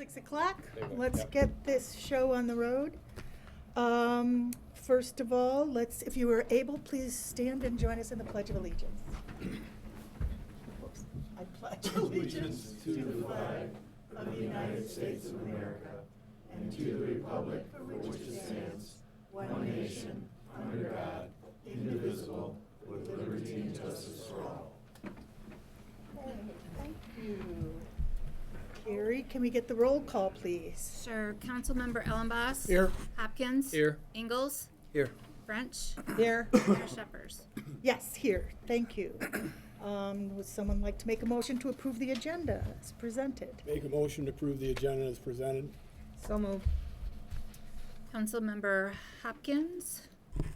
6 o'clock. There we go. Let's Yep. get this show on the road. First of all, if you are able, please stand and join us in the Pledge of Allegiance. Whoops. I pledge allegiance to the flag of the United States of America and to the republic for which it stands, one nation, under God, indivisible, with liberty and justice for all. Okay, thank you. Carrie, can we get the roll call, please? Sure. Councilmember Ellenboss. Here. Hopkins. Here. Ingalls. Here. French. Here. Mayor Shepherd. Yes, here. Thank you. Would someone like to make a motion to approve the agenda as presented? Make a motion to approve the agenda as presented. So moved. Councilmember Hopkins.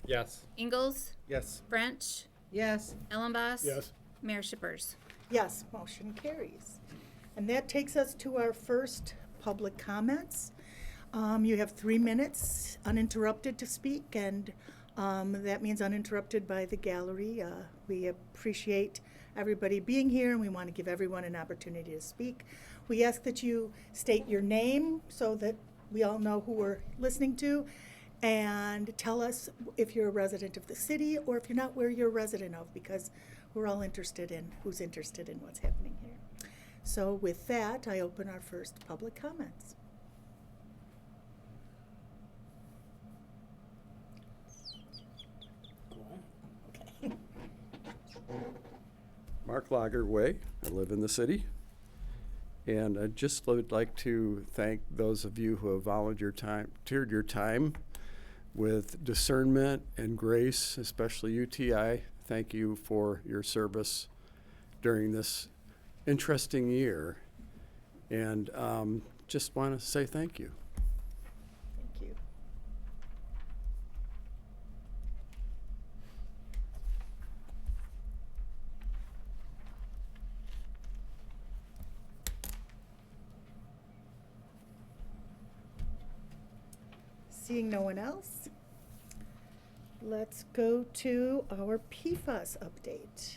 Yes. Ingalls. Yes. French. Yes. Ellenboss. Yes. Mayor Shepherd. Yes, motion carries. And that takes us to our first public comments. You have 3 minutes uninterrupted to speak, and that means uninterrupted by the gallery. We appreciate everybody being here, and we want to give everyone an opportunity to speak. We ask that you state your name so that we all know who we're listening to, and tell us if you're a resident of the city or if you're not, where you're a resident of, because we're all interested in who's interested in what's happening here. So with that, I open our first public comments. Okay. Mark Lagerway. I live in the city. And I just would like to thank those of you who have volunteered your time with discernment and grace, especially UTI. Thank you for your service during this interesting year. And just want to say thank you. Thank you. Seeing no one else, let's go to our PFAS update.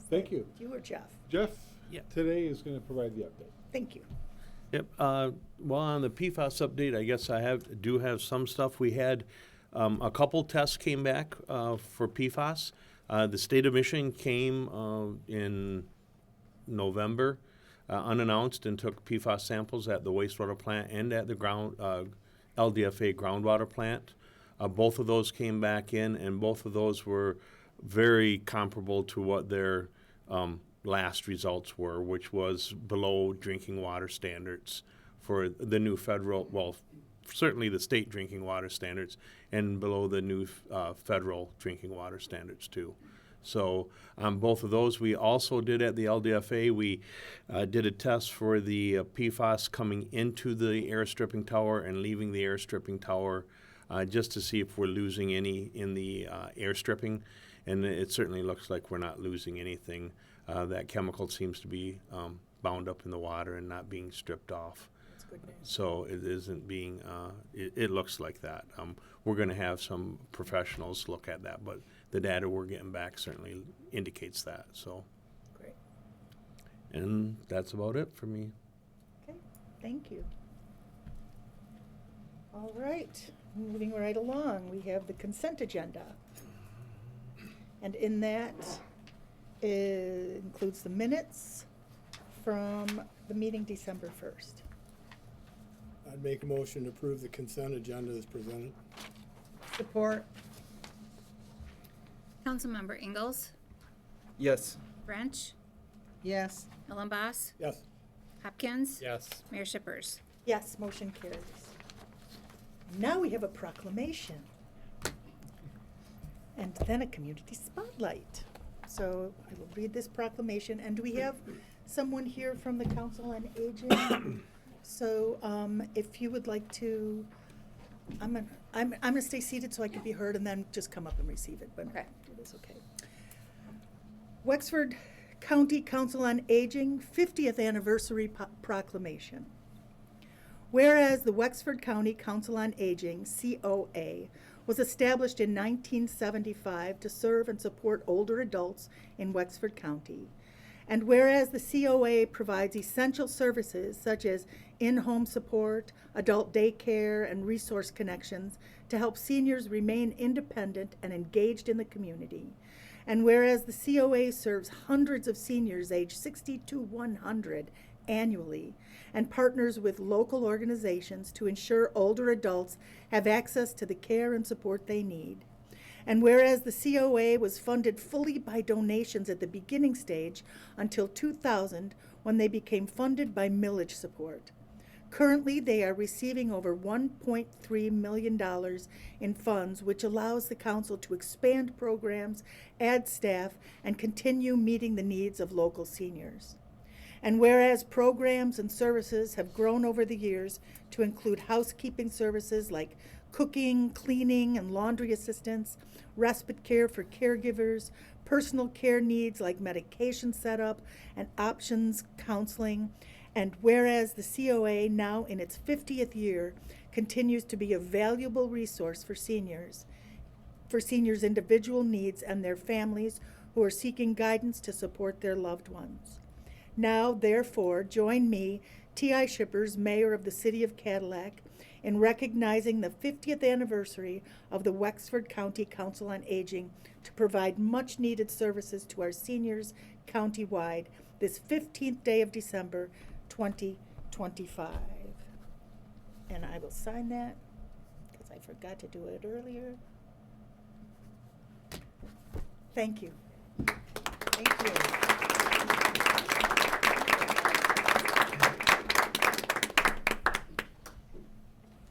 Thank you. You or Jeff? Jeff Yeah. today is going to provide the update. Thank you. Yep. Well, on the PFAS update, I guess I do have some stuff. We had a couple tests came back for PFAS. The state of Michigan came in November unannounced and took PFAS samples at the wastewater plant and at the LDFA groundwater plant. Both of those came back in, and both of those were very comparable to what their last results were, which was below drinking water standards for the new federal, well, certainly the state drinking water standards, and below the new federal drinking water standards too. So both of those we also did at the LDFA. We did a test for the PFAS coming into the air stripping tower and leaving the air stripping tower just to see if we're losing any in the air stripping. And it certainly looks like we're not losing anything. That chemical seems to be bound up in the water and not being stripped off. That's good news. So it isn't being, it looks like that. We're going to have some professionals look at that, but the data we're getting back certainly indicates that. So, Great. and that's about it for me. Okay, thank you. All right, moving right along, we have the consent agenda. And in that includes the minutes from the meeting December 1st. I'd make a motion to approve the consent agenda as presented. Support. Councilmember Ingalls. Yes. French. Yes. Ellenboss. Yes. Hopkins. Yes. Mayor Shepherd. Yes, motion carries. Now we have a proclamation. And then a community spotlight. So I will read this proclamation. And do we have someone here from the Council on Aging? So if you would like to, I'm gonna stay seated so I can be heard and then just come up and receive it, but Okay. it is okay. Wexford County Council on Aging 50th Anniversary Proclamation. Whereas the Wexford County Council on Aging, COA, was established in 1975 to serve and support older adults in Wexford County. And whereas the COA provides essential services such as in-home support, adult daycare, and resource connections to help seniors remain independent and engaged in the community. And whereas the COA serves hundreds of seniors aged 60 to 100 annually and partners with local organizations to ensure older adults have access to the care and support they need. And whereas the COA was funded fully by donations at the beginning stage until 2000, when they became funded by millage support. Currently, they are receiving over $1.3 million in funds, which allows the council to expand programs, add staff, and continue meeting the needs of local seniors. And whereas programs and services have grown over the years to include housekeeping services like cooking, cleaning, and laundry assistance, respite care for caregivers, personal care needs like medication setup and options counseling, and whereas the COA, now in its 50th year, continues to be a valuable resource for seniors' individual needs and their families who are seeking guidance to support their loved ones. Now, therefore, join me, T.I. Shippers, Mayor of the City of Cadillac, in recognizing the 50th anniversary of the Wexford County Council on Aging to provide much-needed services to our seniors countywide this 15th day of December, 2025. And I will sign that because I forgot to do it earlier. Thank you. Thank you.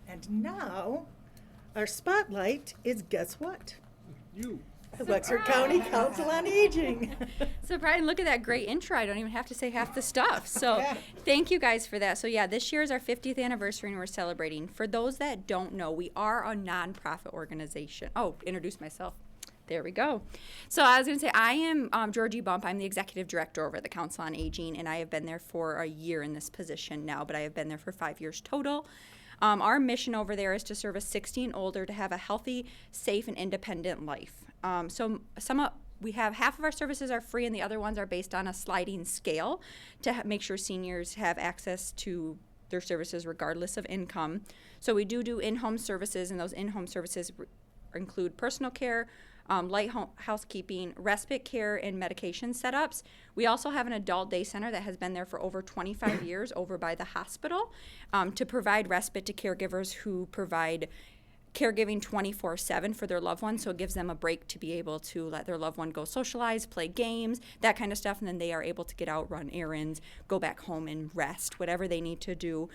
And now, our spotlight is, guess what? You. The Wexford County Council on Aging. So Brian, look at that great intro. I don't even have to say half the stuff. So Yeah. thank you guys for that. So yeah, this year is our 50th anniversary and we're celebrating. For those that don't know, we are a nonprofit organization. Oh, introduce myself. There we go. So I was going to say, I am Georgie Bump. I'm the executive director over the Council on Aging, and I have been there for a year in this position now, but I have been there for 5 years total. Our mission over there is to serve a 60 and older to have a healthy, safe, and independent life. We have half of our services are free, and the other ones are based on a sliding scale to make sure seniors have access to their services regardless of income. So we do in-home services, and those in-home services include personal care, light housekeeping, respite care, and medication setups. We also have an adult day center that has been there for over 25 years over by the hospital to provide respite to caregivers who provide caregiving 24/7 for their loved ones, so it gives them a break to be able to let their loved one go socialize, play games, that kind of stuff, and then they are able to get out, run errands, go back home and rest, whatever they need to do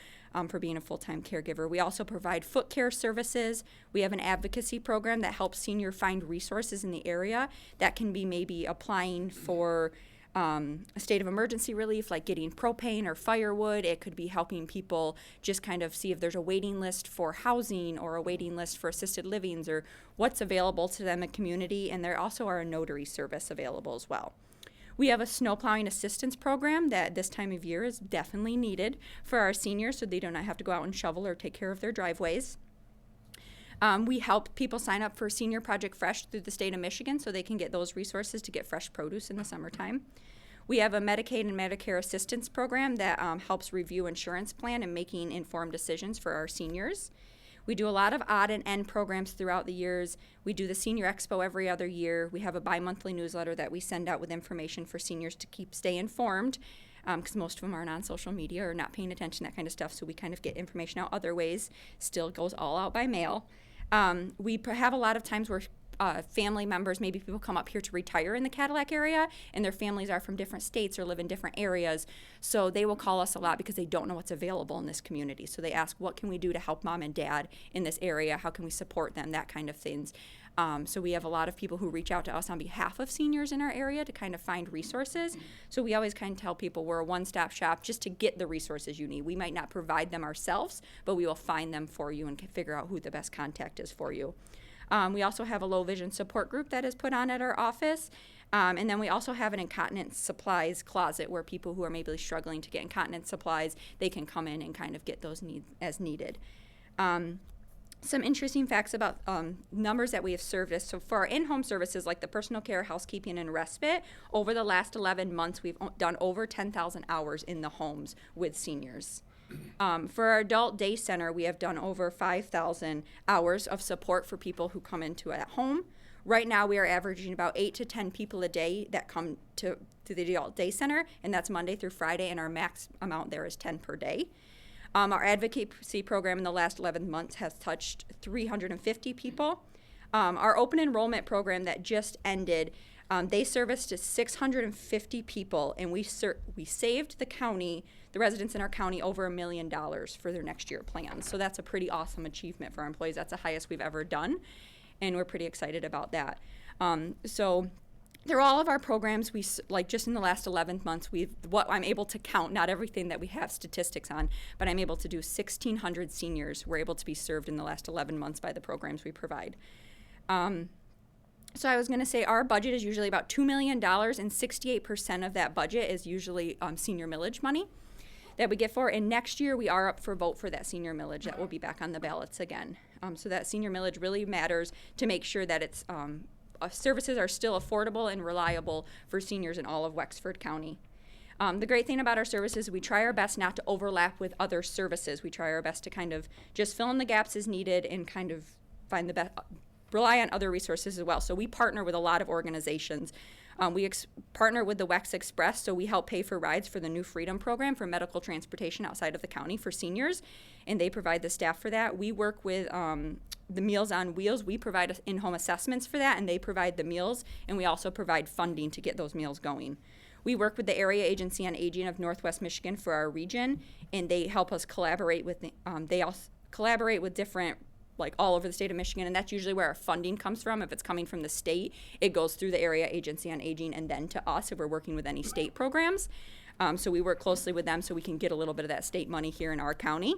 for being a full-time caregiver. We also provide foot care services. We have an advocacy program that helps senior find resources in the area that can be maybe applying for a state of emergency relief, like getting propane or firewood. It could be helping people just kind of see if there's a waiting list for housing or a waiting list for assisted livings or what's available to them in community. And there also are a notary service available as well. We have a snow plowing assistance program that this time of year is definitely needed for our seniors so they do not have to go out and shovel or take care of their driveways. We help people sign up for Senior Project Fresh through the state of Michigan so they can get those resources to get fresh produce in the summertime. We have a Medicaid and Medicare assistance program that helps review insurance plan and making informed decisions for our seniors. We do a lot of odd and end programs throughout the years. We do the Senior Expo every other year. We have a bi-monthly newsletter that we send out with information for seniors to stay informed because most of them aren't on social media or not paying attention, that kind of stuff. So we kind of get information out other ways. Still goes all out by mail. We have a lot of times where family members, maybe people come up here to retire in the Cadillac area and their families are from different states or live in different areas. So they will call us a lot because they don't know what's available in this community. So they ask, what can we do to help mom and dad in this area? How can we support them? That kind of things. So we have a lot of people who reach out to us on behalf of seniors in our area to kind of find resources. So we always kind of tell people we're a one-stop shop just to get the resources you need. We might not provide them ourselves, but we will find them for you and can figure out who the best contact is for you. We also have a low vision support group that is put on at our office. And then we also have an incontinence supplies closet where people who are maybe struggling to get incontinence supplies, they can come in and kind of get those needs as needed. Some interesting facts about numbers that we have serviced. So for our in-home services like the personal care, housekeeping, and respite, over the last 11 months, we've done over 10,000 hours in the homes with seniors. For our adult day center, we have done over 5,000 hours of support for people who come into at home. Right now, we are averaging about 8 to 10 people a day that come to the adult day center, and that's Monday through Friday, and our max amount there is 10 per day. Our advocacy program in the last 11 months has touched 350 people. Our open enrollment program that just ended, they serviced 650 people, and we saved the county, the residents in our county, over $1 million for their next year plans. So that's a pretty awesome achievement for our employees. That's the highest we've ever done, and we're pretty excited about that. So through all of our programs, like just in the last 11 months, what I'm able to count, not everything that we have statistics on, but I'm able to do 1,600 seniors were able to be served in the last 11 months by the programs we provide. So I was going to say our budget is usually about $2 million, and 68% of that budget is usually senior millage money that we get for. And next year we are up for vote for that senior millage that will be back on the ballots again. So that senior millage really matters to make sure that it's services are still affordable and reliable for seniors in all of Wexford County. The great thing about our services, we try our best not to overlap with other services. We try our best to kind of just fill in the gaps as needed and kind of find the best, rely on other resources as well. So we partner with a lot of organizations. We partner with the Wex Express, so we help pay for rides for the New Freedom program for medical transportation outside of the county for seniors, and they provide the staff for that. We work with the Meals on Wheels. We provide in-home assessments for that, and they provide the meals, and we also provide funding to get those meals going. We work with the Area Agency on Aging of Northwest Michigan for our region, and they help us collaborate with, they also collaborate with different, like all over the state of Michigan, and that's usually where our funding comes from. If it's coming from the state, it goes through the Area Agency on Aging and then to us if we're working with any state programs. So we work closely with them so we can get a little bit of that state money here in our county.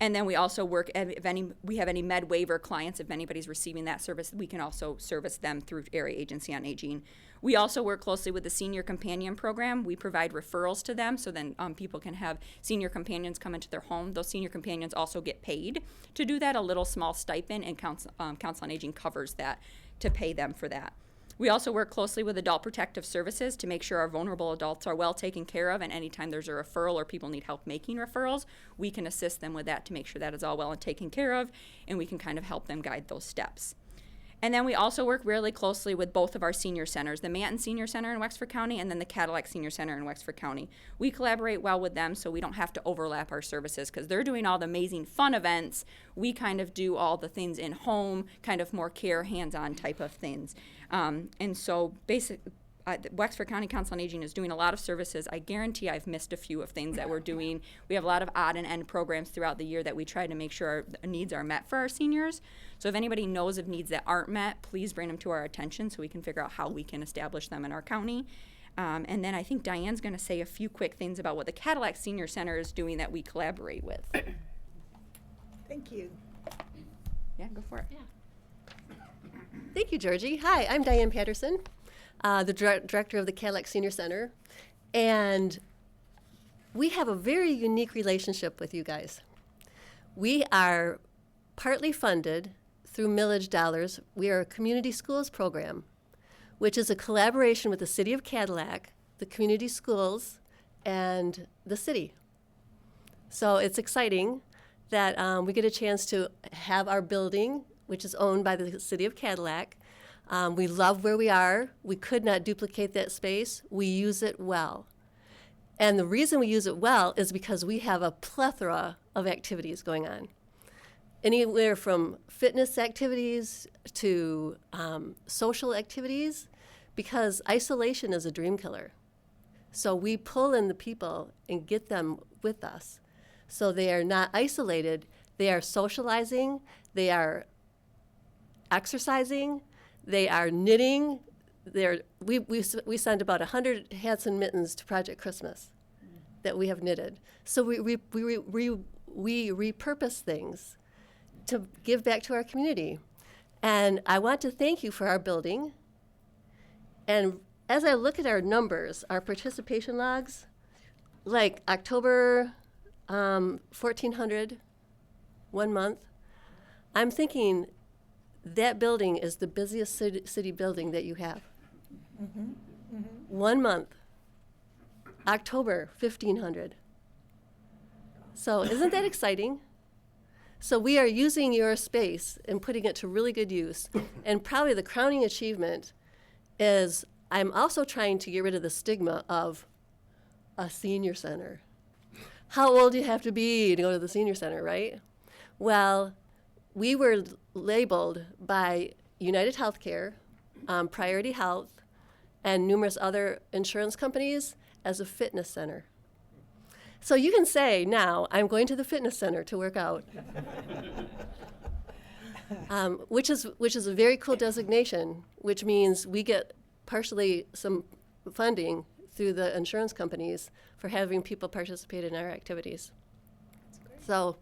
And then we also work, if we have any med waiver clients, if anybody's receiving that service, we can also service them through Area Agency on Aging. We also work closely with the Senior Companion Program. We provide referrals to them so then people can have senior companions come into their home. Those senior companions also get paid to do that, a little small stipend, and Council on Aging covers that to pay them for that. We also work closely with Adult Protective Services to make sure our vulnerable adults are well taken care of, and anytime there's a referral or people need help making referrals, we can assist them with that to make sure that is all well and taken care of, and we can kind of help them guide those steps. And then we also work really closely with both of our senior centers, the Manton Senior Center in Wexford County and then the Cadillac Senior Center in Wexford County. We collaborate well with them so we don't have to overlap our services because they're doing all the amazing fun events. We kind of do all the things in home, kind of more care, hands-on type of things. And so basically, Wexford County Council on Aging is doing a lot of services. I guarantee I've missed a few of things that we're doing. We have a lot of odd and end programs throughout the year that we try to make sure our needs are met for our seniors. So if anybody knows of needs that aren't met, please bring them to our attention so we can figure out how we can establish them in our county. And then I think Diane's going to say a few quick things about what the Cadillac Senior Center is doing that we collaborate with. Thank you. Yeah, go for it. Thank you, Georgie. Hi, I'm Diane Patterson, the director of the Cadillac Senior Center, and we have a very unique relationship with you guys. We are partly funded through millage dollars. We are a community schools program, which is a collaboration with the city of Cadillac, the community schools, and the city. So it's exciting that we get a chance to have our building, which is owned by the city of Cadillac. We love where we are. We could not duplicate that space. We use it well. And the reason we use it well is because we have a plethora of activities going on. Anywhere from fitness activities to social activities, because isolation is a dream killer. So we pull in the people and get them with us. So they are not isolated, they are socializing, they are exercising, they are knitting. We send about 100 hats and mittens to Project Christmas that we have knitted. So we repurpose things to give back to our community. And I want to thank you for our building. And as I look at our numbers, our participation logs, like October 1,400, 1 month, I'm thinking that building is the busiest city building that you have. 1 month, October, 1,500. So isn't that exciting? So we are using your space and putting it to really good use. And probably the crowning achievement is I'm also trying to get rid of the stigma of a senior center. How old do you have to be to go to the senior center, right? Well, we were labeled by United Healthcare, Priority Health, and numerous other insurance companies as a fitness center. So you can say now, I'm going to the fitness center to work out, which is a very cool designation, which means we get partially some funding through the insurance companies for having people participate in our activities. So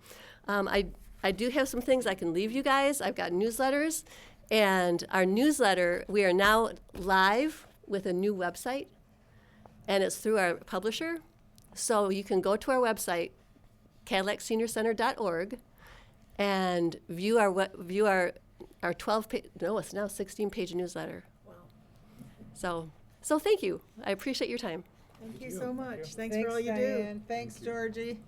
I do have some things I can leave you guys. I've got newsletters, and our newsletter, we are now live with a new website, and it's through our publisher. So you can go to our website, CadillacSeniorCenter.org, and view our 16-page newsletter. Wow. So thank you. I appreciate your time. Thank you so much. Thanks Thanks, for all you Diane. do. Thanks, Georgie.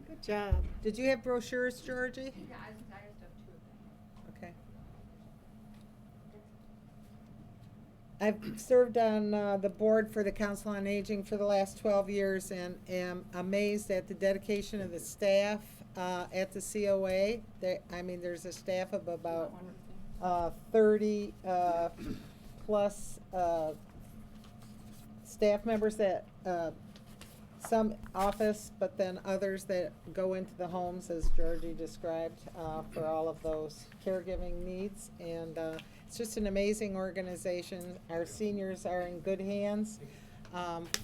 Good job. Did you have brochures, Georgie? Yeah, I just have 2 of them. Okay. I've served on the board for the Council on Aging for the last 12 years and am amazed at the dedication of the staff at the COA. There's a staff of about 30 plus staff members that some office, but then others that go into the homes, as Georgie described, for all of those caregiving needs. And it's just an amazing organization. Our seniors are in good hands,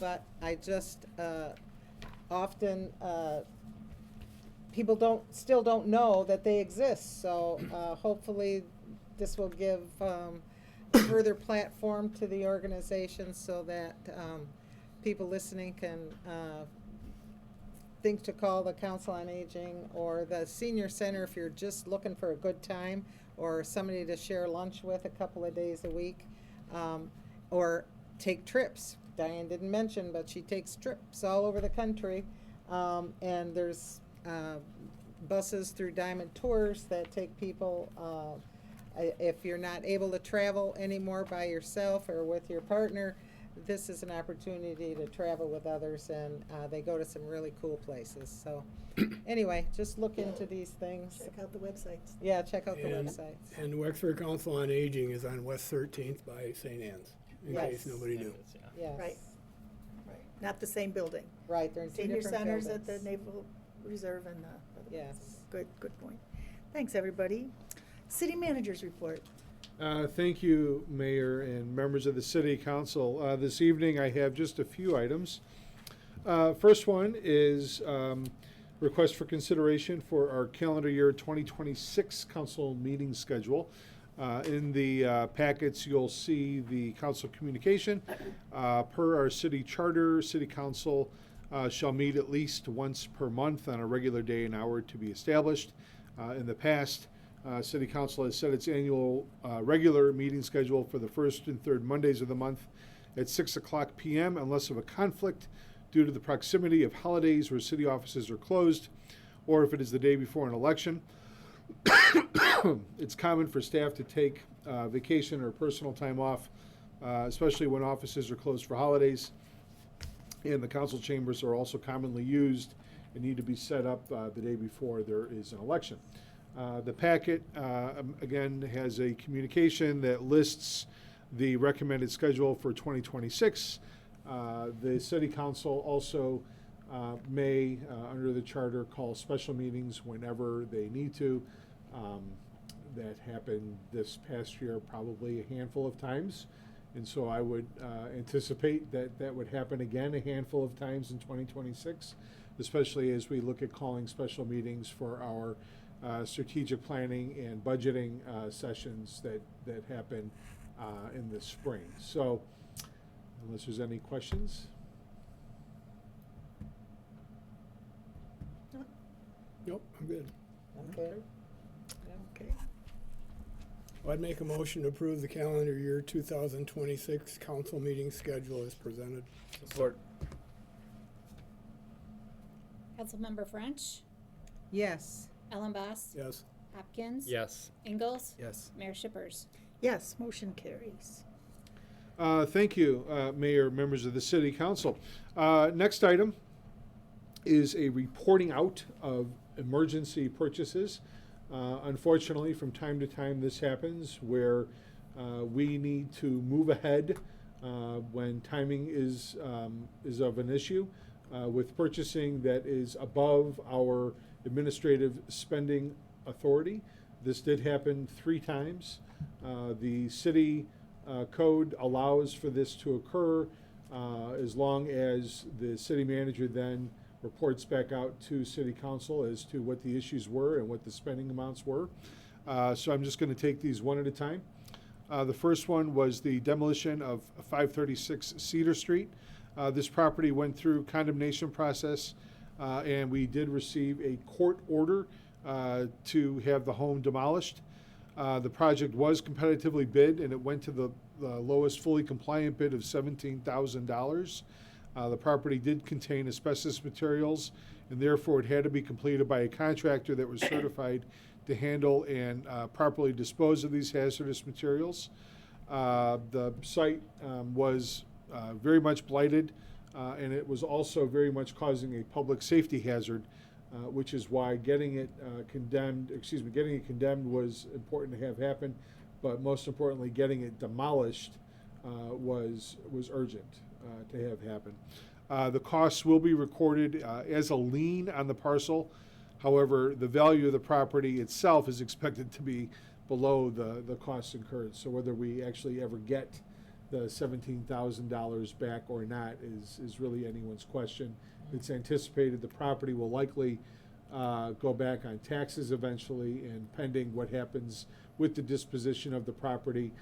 but I just often people still don't know that they exist. So hopefully this will give further platform to the organization so that people listening can think to call the Council on Aging or the Senior Center if you're just looking for a good time or somebody to share lunch with a couple of days a week, or take trips. Diane didn't mention, but she takes trips all over the country, and there's buses through Diamond Tours that take people. If you're not able to travel anymore by yourself or with your partner, this is an opportunity to travel with others, and they go to some really cool places. So anyway, just look into these things. Check out the websites. Yeah, check out the And- websites. And Wexford Council on Aging is on West 13th by St. Anne's, in Yes. case nobody knew. Yes. Right. Not the same building. Right, they're in two Senior different centers at the buildings. Naval Reserve and the. Yes. Good point. Thanks, everybody. City managers report. Thank you, Mayor and members of the City Council. This evening, I have just a few items. First one is request for consideration for our calendar year 2026 council meeting schedule. In the packets, you'll see the council communication. Per our city charter, City Council shall meet at least once per month on a regular day and hour to be established. In the past, City Council has set its annual regular meeting schedule for the first and third Mondays of the month at 6:00 p.m. unless of a conflict due to the proximity of holidays where city offices are closed, or if it is the day before an election. It's common for staff to take vacation or personal time off, especially when offices are closed for holidays. And the council chambers are also commonly used and need to be set up the day before there is an election. The packet, again, has a communication that lists the recommended schedule for 2026. The City Council also may, under the charter, call special meetings whenever they need to. That happened this past year probably a handful of times. And so I would anticipate that that would happen again a handful of times in 2026, especially as we look at calling special meetings for our strategic planning and budgeting sessions that happen in the spring. So unless there's any questions. Nope, I'm good. Okay. I'd make a motion to approve the calendar year 2026 council meeting schedule as presented. Support. Councilmember French, Yes. Ellenboss, Yes. Hopkins. Yes. Ingalls. Yes. Mayor Shippers. Yes, motion carries. Thank you, Mayor, members of the City Council. Next item is a reporting out of emergency purchases. Unfortunately, from time to time, this happens where we need to move ahead when timing is of an issue with purchasing that is above our administrative spending authority. This did happen 3 times. The city code allows for this to occur as long as the city manager then reports back out to city council as to what the issues were and what the spending amounts were. So I'm just going to take these one at a time. The first one was the demolition of 536 Cedar Street. This property went through condemnation process and we did receive a court order to have the home demolished. The project was competitively bid and it went to the lowest fully compliant bid of $17,000. The property did contain asbestos materials and therefore it had to be completed by a contractor that was certified to handle and properly dispose of these hazardous materials. The site was very much blighted and it was also very much causing a public safety hazard, which is why getting it condemned was important to have happen, but most importantly, getting it demolished was urgent to have happen. The costs will be recorded as a lien on the parcel. However, the value of the property itself is expected to be below the costs incurred. So whether we actually ever get the $17,000 back or not is really anyone's question. It's anticipated the property will likely go back on taxes eventually, and pending what happens with the disposition of the property,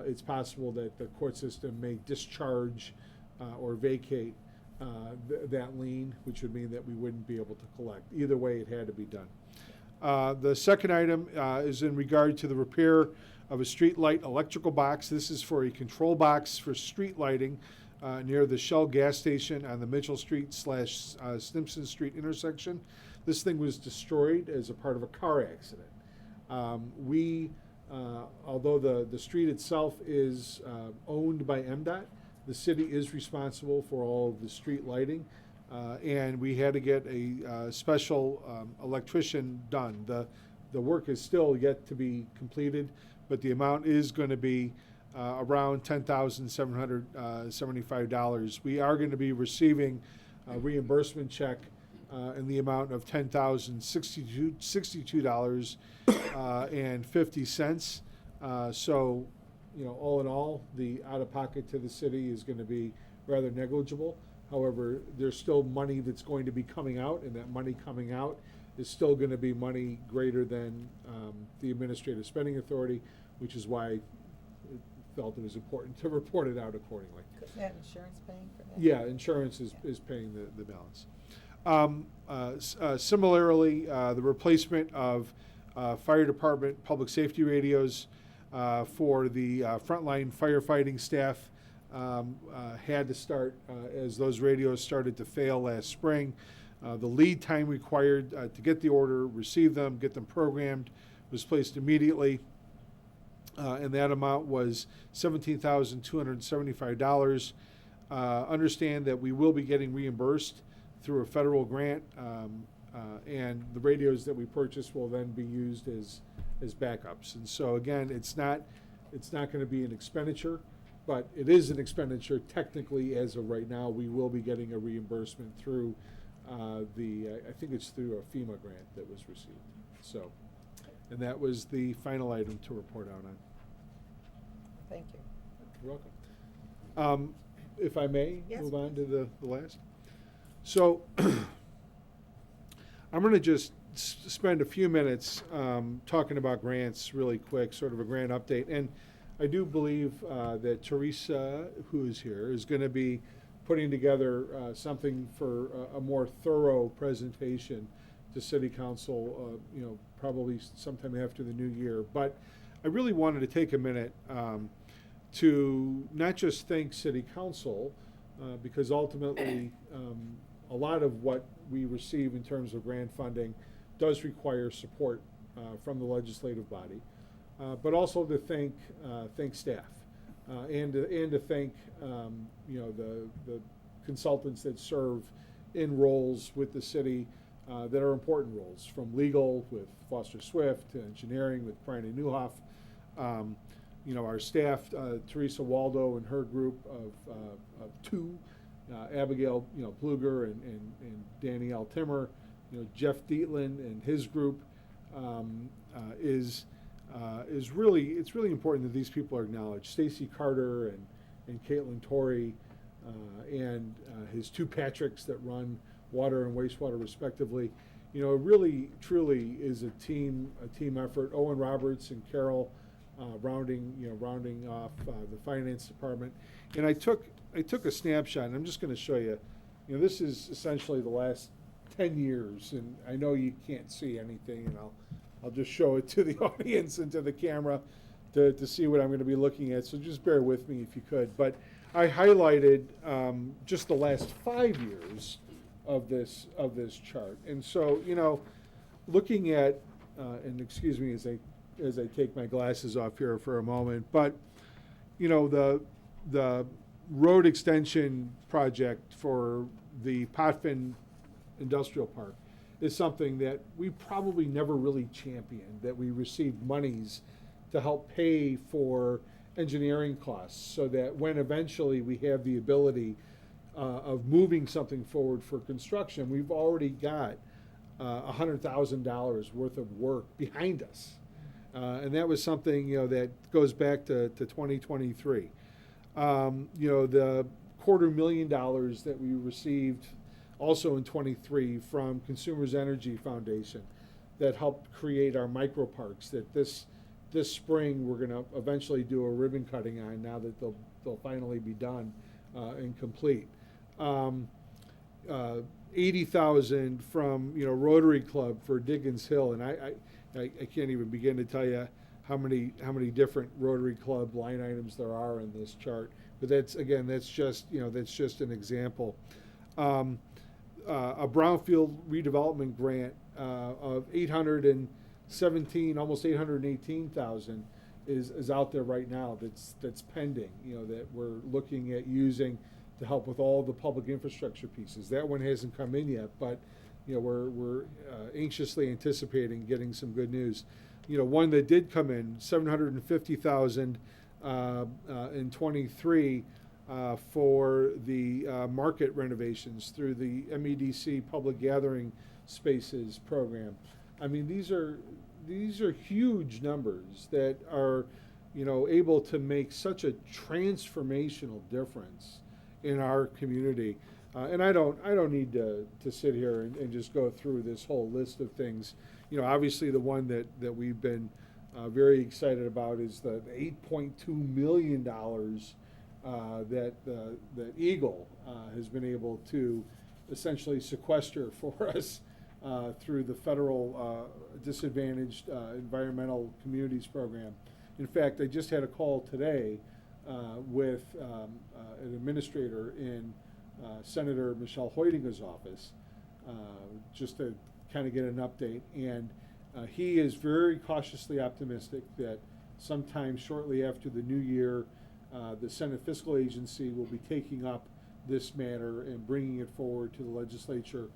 it's possible that the court system may discharge or vacate that lien, which would mean that we wouldn't be able to collect. Either way, it had to be done. The second item is in regard to the repair of a street light electrical box. This is for a control box for street lighting near the Shell gas station on the Mitchell Street / Stimson Street intersection. This thing was destroyed as a part of a car accident. Although the street itself is owned by MDOT, the city is responsible for all of the street lighting, and we had to get a special electrician done. The work is still yet to be completed, but the amount is going to be around $10,775. We are going to be receiving a reimbursement check in the amount of $10,062.50. So, all in all, the out-of-pocket to the city is going to be rather negligible. However, there's still money that's going to be coming out, and that money coming out is still going to be money greater than the Administrative Spending Authority, which is why I felt it was important to report it out accordingly. Is that insurance paying for that? Yeah, insurance is paying the balance. Similarly, the replacement of fire department public safety radios for the frontline firefighting staff had to start as those radios started to fail last spring. The lead time required to get the order, receive them, get them programmed was placed immediately, and that amount was $17,275. Understand that we will be getting reimbursed through a federal grant, and the radios that we purchase will then be used as backups. And so again, it's not going to be an expenditure, but it is an expenditure technically as of right now. We will be getting a reimbursement through I think it's through a FEMA grant that was received. So, and that was the final item to report out on. Thank you. You're welcome. If I may, Yes, move on to the last. So I'm going to just spend a few minutes talking about grants really quick, sort of a grant update. And I do believe that Teresa, who is here, is going to be putting together something for a more thorough presentation to City Council, probably sometime after the new year. But I really wanted to take a minute to not just thank City Council, because ultimately a lot of what we receive in terms of grant funding does require support from the legislative body, but also to thank staff and to thank the consultants that serve in roles with the city that are important roles, from legal with Foster Swift to engineering with Brian and Newhoff. Our staff, Teresa Waldo and her group of two, Abigail, Pluger and Danielle Timmer, Jeff Dietland and his group is really, it's really important that these people are acknowledged. Stacy Carter and Caitlin Torrey and his two Patricks that run water and wastewater respectively. It really, truly is a team effort. Owen Roberts and Carol rounding off the finance department. And I took a snapshot, and I'm just going to show you. This is essentially the last 10 years, and I know you can't see anything, and I'll just show it to the audience and to the camera to see what I'm going to be looking at. So just bear with me if you could. But I highlighted just the last 5 years of this chart, and so looking at and excuse me as I take my glasses off here for a moment, but the road extension project for the Potvin Industrial Park is something that we probably never really championed, that we received monies to help pay for engineering costs so that when eventually we have the ability of moving something forward for construction, we've already got $100,000 worth of work behind us. And that was something, that goes back to 2023. The $250,000 that we received also in 23 from Consumers Energy Foundation that helped create our micro parks that this spring we're going to eventually do a ribbon cutting on, now that they'll finally be done and complete. 80,000 from Rotary Club for Diggins Hill, and I can't even begin to tell you how many different Rotary Club line items there are in this chart. But that's just an example. A brownfield redevelopment grant of 817, almost 818,000 is out there right now. That's pending. That we're looking at using to help with all the public infrastructure pieces. That one hasn't come in yet, but we're anxiously anticipating getting some good news. One that did come in, 750,000 in 23 for the market renovations through the MEDC Public Gathering Spaces program. I mean, these are huge numbers that are able to make such a transformational difference in our community. And I don't need to sit here and just go through this whole list of things. Obviously the one that we've been very excited about is the $8.2 million that Eagle has been able to essentially sequester for us through the federal disadvantaged environmental communities program. In fact, I just had a call today with an administrator in Senator Michelle Hoytinga's office, just to kind of get an update. And he is very cautiously optimistic that sometime shortly after the new year, the Senate Fiscal Agency will be taking up this matter and bringing it forward to the legislature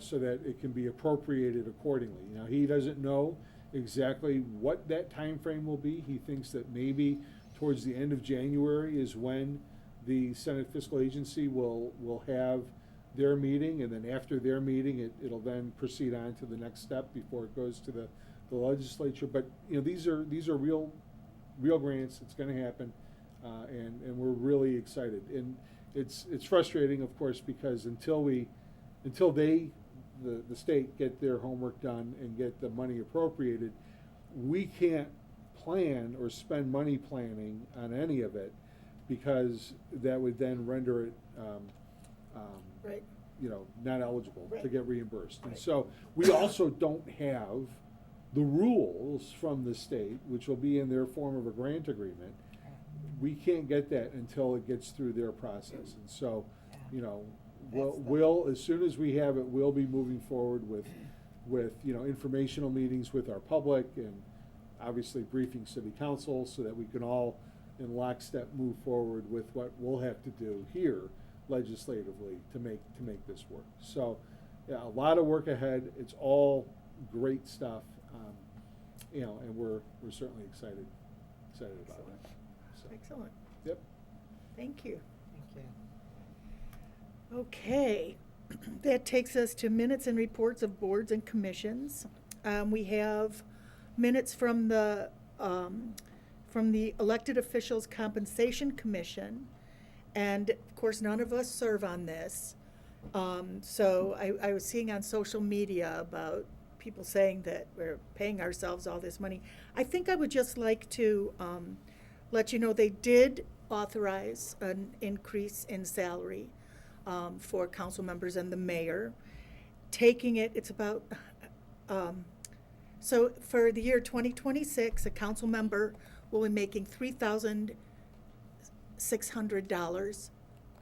so that it can be appropriated accordingly. Now, he doesn't know exactly what that time frame will be. He thinks that maybe towards the end of January is when the Senate Fiscal Agency will have their meeting, and then after their meeting, it'll then proceed on to the next step before it goes to the legislature. But these are real grants. It's going to happen, and we're really excited. And it's frustrating, of course, because until the state get their homework done and get the money appropriated, we can't plan or spend money planning on any of it, because that would then render it Right. not eligible to Right. get reimbursed. And Right. so we also don't have the rules from the state, which will be in their form of a grant agreement, we can't get that until it gets through their process. And so, you know, we'll, as soon as we have it, we'll be moving forward with, you know, informational meetings with our public and obviously briefing city council so that we can all in lockstep move forward with what we'll have to do here legislatively to make this work. So, yeah, a lot of work ahead. It's all great stuff, you know, and we're certainly excited about it. So, Excellent. yep. Thank you. Thank you. Okay, that takes us to minutes and reports of boards and commissions. We have minutes from the Elected Officials Compensation Commission, and of course, none of us serve on this. So I was seeing on social media about people saying that we're paying ourselves all this money. I think I would just like to let you know they did authorize an increase in salary for council members and the mayor. Taking it, it's about, so for the year 2026, a council member will be making $3,600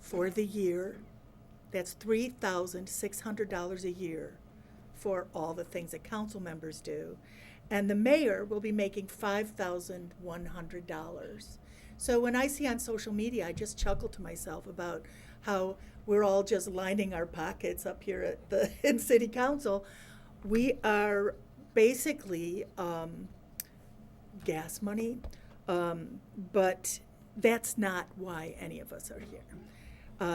for the year. That's $3,600 a year for all the things that council members do. And the mayor will be making $5,100. So when I see on social media, I just chuckle to myself about how we're all just lining our pockets up here at the in city council. We are basically gas money, but that's not why any of us are here.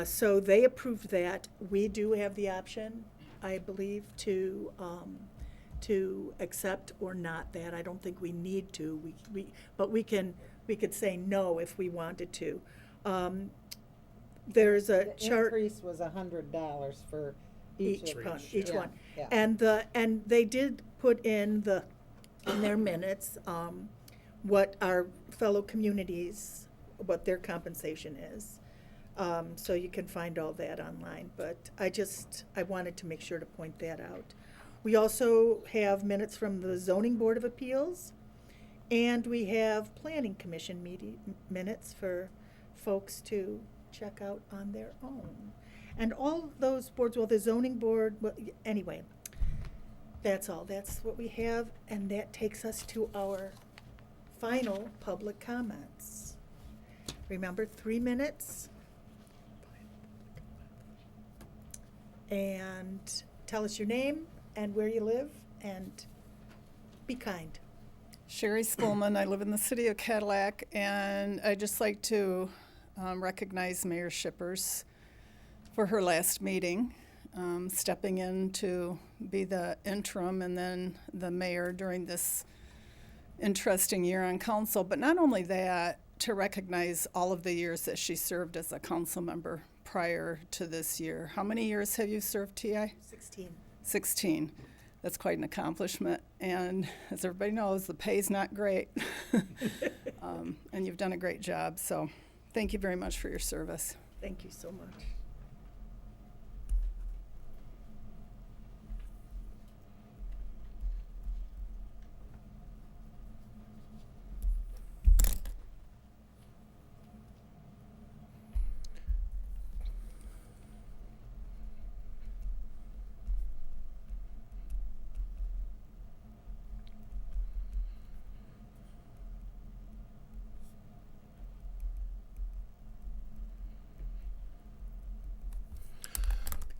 So they approved that. We do have the option, I believe, to accept or not that. I don't think we need to. But we could say no if we wanted to. There's a The chart. increase was $100 for each of them. Each Yeah, one. yeah. And they did put in their minutes, what our fellow communities, what their compensation is. So you can find all that online, but I wanted to make sure to point that out. We also have minutes from the Zoning Board of Appeals, and we have Planning Commission minutes for folks to check out on their own. And all those boards, well, the Zoning Board, well, anyway, that's all. That's what we have, and that takes us to our final public comments. Remember, 3 minutes. And tell us your name and where you live, and be kind. Sherry Schoolman. I live in the city of Cadillac, and I'd just like to recognize Mayor Shippers for her last meeting, stepping in to be the interim and then the mayor during this interesting year on council. But not only that, to recognize all of the years that she served as a council member prior to this year. How many years have you served, T.I.? 16. 16. That's quite an accomplishment. And as everybody knows, the pay's not great. And you've done a great job. So thank you very much for your service. Thank you so much.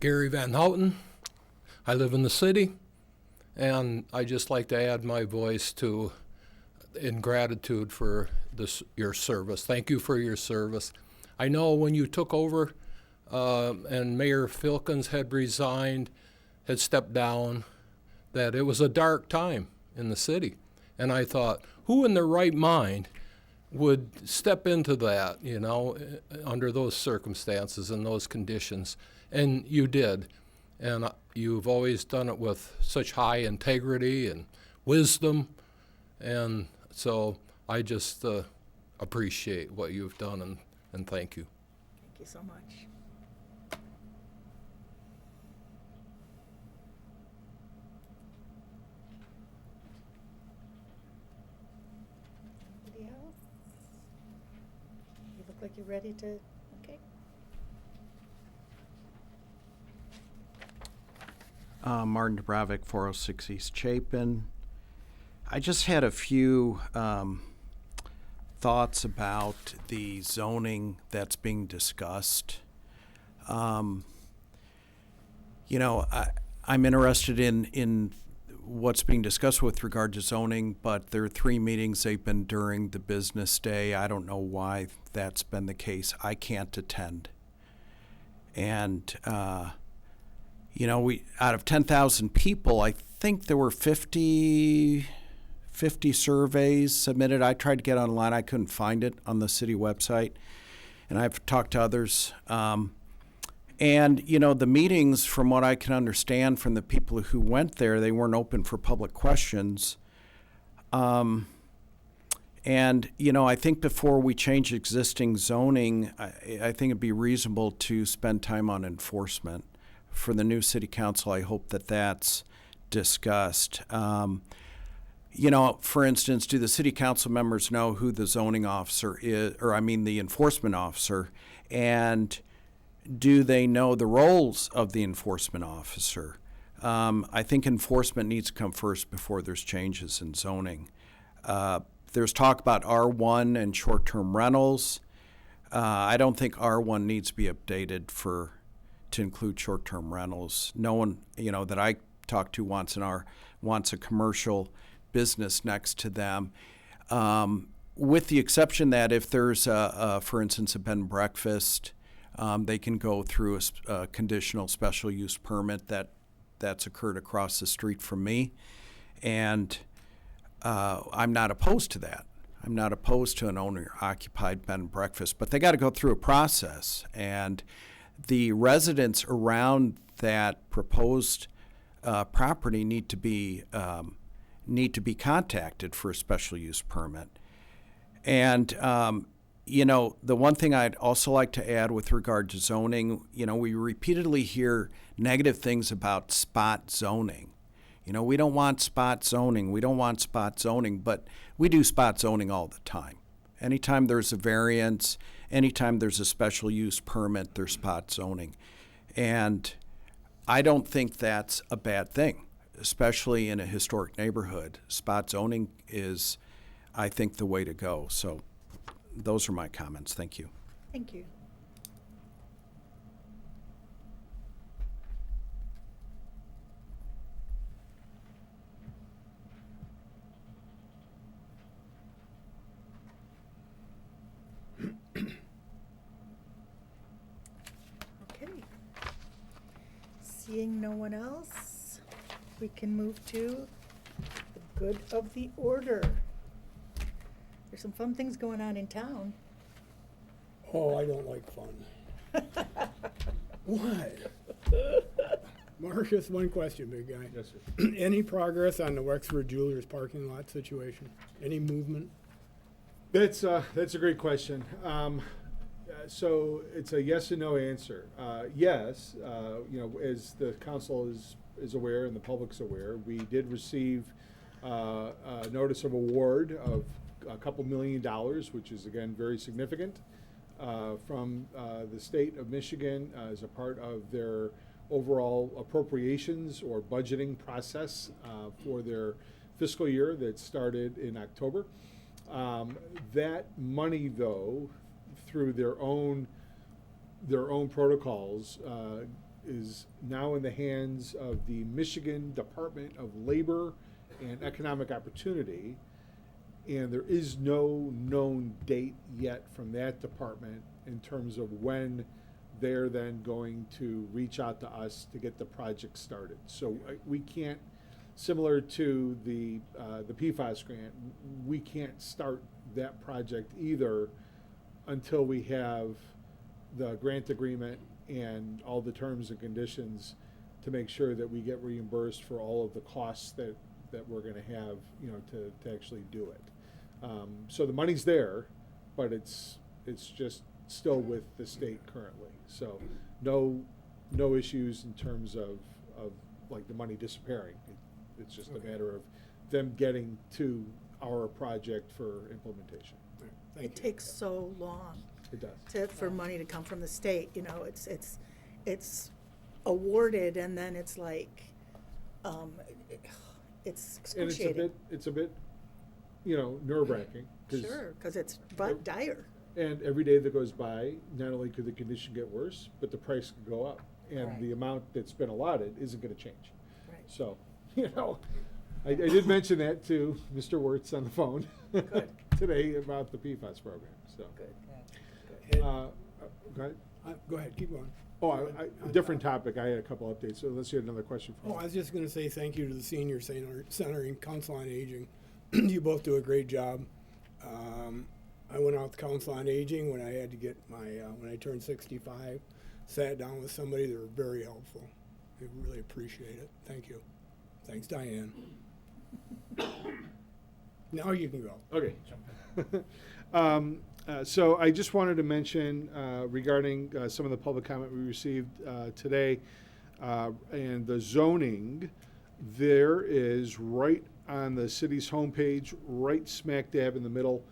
Gary Van Houten. I live in the city, and I just like to add my voice to in gratitude for your service. Thank you for your service. I know when you took over and Mayor Filkins had resigned, had stepped down, that it was a dark time in the city. And I thought, who in their right mind would step into that, you know, under those circumstances and those conditions? And you did. And you've always done it with such high integrity and wisdom. And so I just appreciate what you've done, and thank you. Thank you so much. you ready to, okay? Martin Dubrovic, 406 East Chapin. I just had a few thoughts about the zoning that's being discussed. I'm interested in what's being discussed with regard to zoning, but there are 3 meetings. They've been during the business day. I don't know why that's been the case. I can't attend. And, we out of 10,000 people, I think there were 50 surveys submitted. I tried to get online. I couldn't find it on the city website. And I've talked to others. The meetings, from what I can understand from the people who went there, they weren't open for public questions. I think before we change existing zoning, I think it'd be reasonable to spend time on enforcement. For the new city council, I hope that that's discussed. For instance, do the city council members know who the zoning officer is, the enforcement officer, and do they know the roles of the enforcement officer? I think enforcement needs to come first before there's changes in zoning. There's talk about R1 and short-term rentals. I don't think R1 needs to be updated to include short-term rentals. No one, that I talk to wants a commercial business next to them, with the exception that if there's for instance, a bed and breakfast, they can go through a conditional special use permit that's occurred across the street from me, and I'm not opposed to that. I'm not opposed to an owner-occupied bed and breakfast, but they got to go through a process, and the residents around that proposed property need to be contacted for a special use permit. And the one thing I'd also like to add with regard to zoning, we repeatedly hear negative things about spot zoning. We don't want spot zoning. We don't want spot zoning, but we do spot zoning all the time. Anytime there's a variance, anytime there's a special use permit, there's spot zoning. And I don't think that's a bad thing, especially in a historic neighborhood. Spot zoning is, I think, the way to go. So those are my comments. Thank you. Thank you. Okay. Seeing no one else, we can move to the good of the order. There's some fun things going on in town. Oh, I don't like fun. What? Marcus, one question, big guy. Yes, sir. Any progress on the Wexford Jewelers parking lot situation? Any movement? That's a great question. So it's a yes and no answer. Yes, as the council is aware and the public's aware, we did receive a notice of award of a couple $1 million, which is again very significant, from the state of Michigan as a part of their overall appropriations or budgeting process for their fiscal year that started in October. That money, though, through their own protocols, is now in the hands of the Michigan Department of Labor and Economic Opportunity, and there is no known date yet from that department in terms of when they're then going to reach out to us to get the project started. So we can't, similar to the PFAS grant, we can't start that project either until we have the grant agreement and all the terms and conditions to make sure that we get reimbursed for all of the costs that we're going to have, to actually do it. So the money's there, but it's just still with the state currently. So no issues in terms of like the money disappearing. It's just a matter of them getting to our project for implementation. It takes so long. It does. for money to come from the state. You know, it's awarded, and then it's like, it's And excruciating. it's a bit, you know, nerve-wracking. Sure, because it's dire. And every day that goes by, not only could the condition get worse, but the price could go up. And Right. the amount that's been allotted isn't gonna change. Right. So, you know, I did mention that to Mr. Wirtz on the phone Good. today about the PFAS program, so. Good. And- Go ahead. Go ahead, keep going. Oh, different topic. I had a couple updates, so let's hear another question from Oh, you. I was just gonna say thank you to the Senior Center and Council on Aging. You both do a great job. I went out to Council on Aging when I had to get my, when I turned 65, sat down with somebody, they were very helpful. I really appreciate it. Thank you. Thanks, Diane. Now you can go. Okay. So I just wanted to mention regarding some of the public comment we received today and the zoning, there is right on the city's homepage, right smack dab in the middle,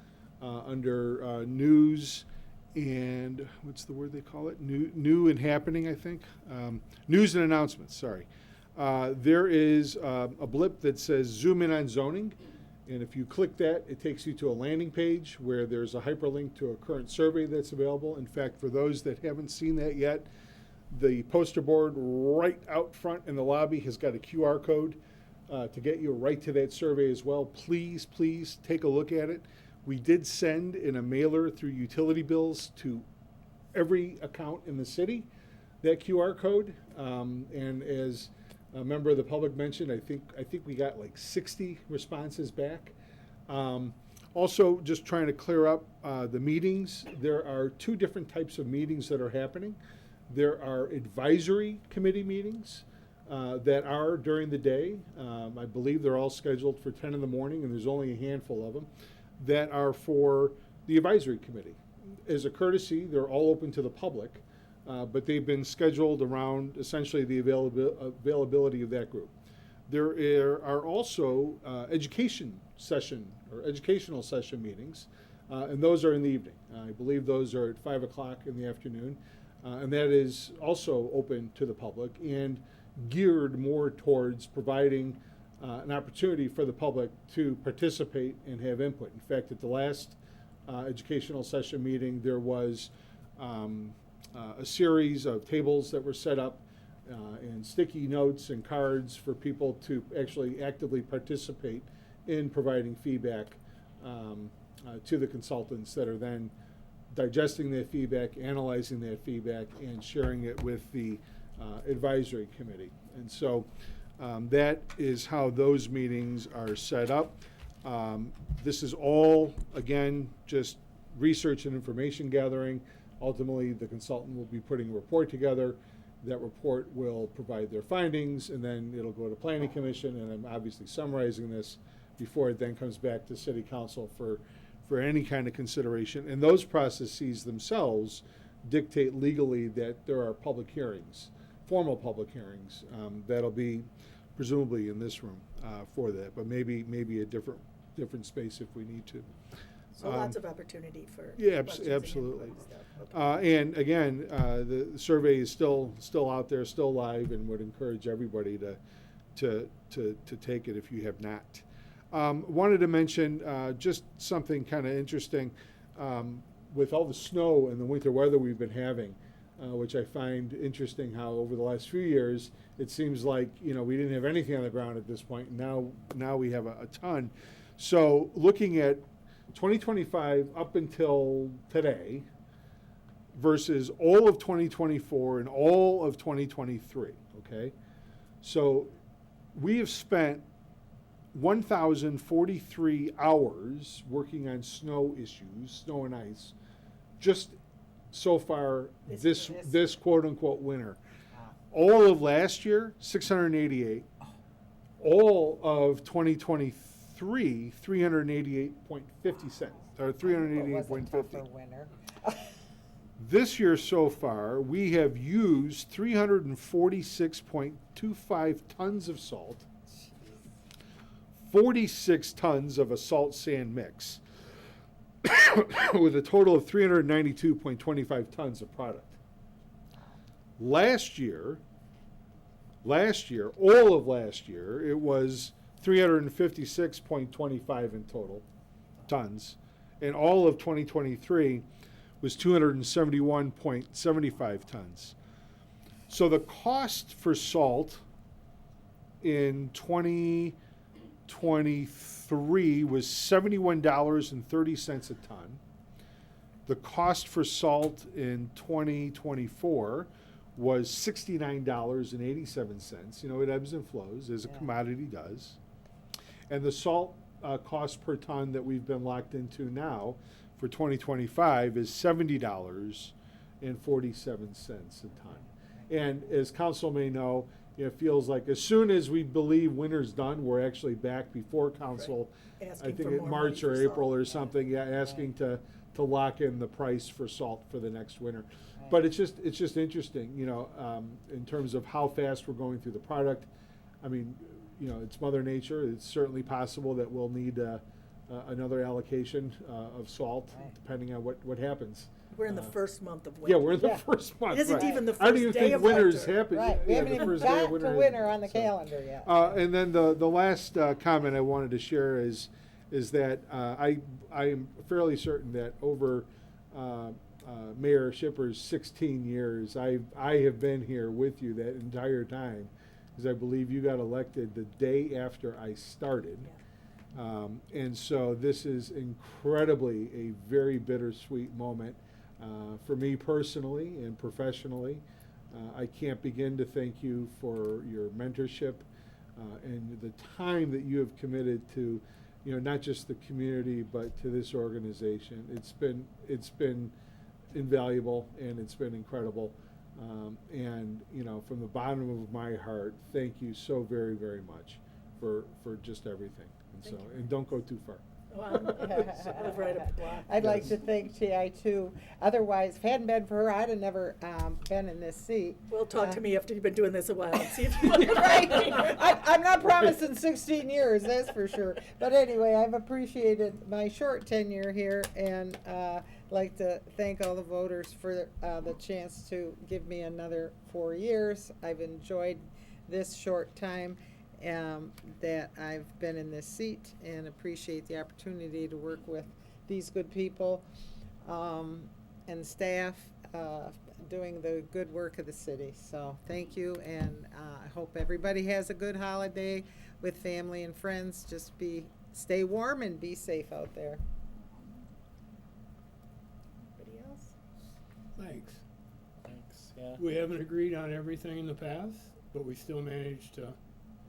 under news and what's the word they call it? New and happening, I think. News and announcements, sorry. There is a blip that says zoom in on zoning. And if you click that, it takes you to a landing page where there's a hyperlink to a current survey that's available. In fact, for those that haven't seen that yet, the poster board right out front in the lobby has got a QR code to get you right to that survey as well. Please, please take a look at it. We did send in a mailer through utility bills to every account in the city that QR code. And as a member of the public mentioned, I think we got like 60 responses back. Also, just trying to clear up the meetings. There are two different types of meetings that are happening. There are advisory committee meetings that are during the day. I believe they're all scheduled for 10 in the morning, and there's only a handful of them that are for the advisory committee. As a courtesy, they're all open to the public. But they've been scheduled around essentially the availability of that group. There are also educational session meetings, and those are in the evening. I believe those are at 5 o'clock in the afternoon, and that is also open to the public and geared more towards providing an opportunity for the public to participate and have input. In fact, at the last educational session meeting, there was a series of tables that were set up and sticky notes and cards for people to actually actively participate in providing feedback to the consultants that are then digesting that feedback, analyzing that feedback, and sharing it with the advisory committee. And so that is how those meetings are set up. This is all, again, just research and information gathering. Ultimately, the consultant will be putting a report together. That report will provide their findings, and then it'll go to Planning Commission, and I'm obviously summarizing this before it then comes back to City Council for any kind of consideration. And those processes themselves dictate legally that there are public hearings, formal public hearings, that'll be presumably in this room for that, but maybe a different space if we need to. So lots of opportunity for Yeah, questions and absolutely. input and stuff. Okay. And again, the survey is still out there, still live, and would encourage everybody to take it if you have not. Wanted to mention just something kind of interesting with all the snow and the winter weather we've been having, which I find interesting. How over the last few years it seems like we didn't have anything on the ground at this point. And now we have a ton. So looking at 2025 up until today versus all of 2024 and all of 2023, okay? So we have spent 1,043 hours working on snow issues, snow and ice, just so far this quote-unquote winter. All of last year, 688. All of 2023, 388.50 cents, or 388.50. winner. This year so far, we have used 346.25 tons of salt, 46 tons of a salt sand mix. with a total of 392.25 tons of product. Last year, all of last year, it was 356.25 in total tons, and all of 2023 was 271.75 tons. So the cost for salt in 2023 was $71.30 a ton. The cost for salt in 2024 was $69.87. You know, it ebbs and flows as a commodity does. And the salt cost per ton that we've been locked into now for 2025 is $70.47 a ton. And as council may know, it feels like as soon as we believe winter's done, we're actually back before council. Right. I Asking think for in more March money or for April salt. or something, asking to lock in the price for salt for the next winter. But it's just interesting, you know, in terms of how fast we're going through the product. I mean, you know, it's Mother Nature. It's certainly possible that we'll need another allocation of salt, depending on what happens. We're in the first month of winter. Yeah, we're in the first month. It isn't right. even the I don't first even day think of winter's winter. happened. Right, we Yeah, haven't the even first day of got to winter winter isn't, on the so. calendar yet. And then the last comment I wanted to share is that I am fairly certain that over Mayor Shipper's 16 years, I have been here with you that entire time, because I believe you got elected the day after I started. And so this is incredibly a very bittersweet moment for me personally and professionally. I can't begin to thank you for your mentorship and the time that you have committed to, you know, not just the community but to this organization. It's been invaluable and it's been incredible. And you know, from the bottom of my heart, thank you so very, very much for just everything. And and don't go too far. Well, I live right up the block. I'd like to thank TI too. Otherwise, if it hadn't been for her, I'd have never been in this seat. Well, talk to me after you've been doing this a while and see if you want to. Right. I'm not promising 16 years, that's for sure. But anyway, I've appreciated my short tenure here and like to thank all the voters for the chance to give me another 4 years. I've enjoyed this short time that I've been in this seat and appreciate the opportunity to work with these good people and staff doing the good work of the city. So thank you, and I hope everybody has a good holiday with family and friends. Just stay warm and be safe out there. Anybody else? Thanks. Thanks. Yeah. We haven't agreed on everything in the past, but we still managed to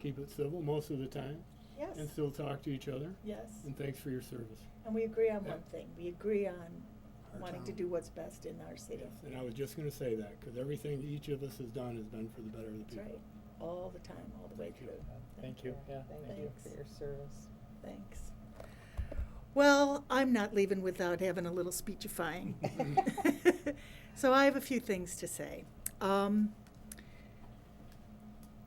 keep it civil most of the time Yes. and still talk to each other. Yes. And thanks for your service. And we agree on Yeah. one thing. We agree on Our wanting to town. do what's best in our city. Yes, and I was just going to say that because everything that each of us has done has been for the better of the That's people. right. All the time, all the way Thank you. through. Thank you. Yeah. Thank you Thanks. for your service. Thanks. Well, I'm not leaving without having a little speechifying. So I have a few things to say.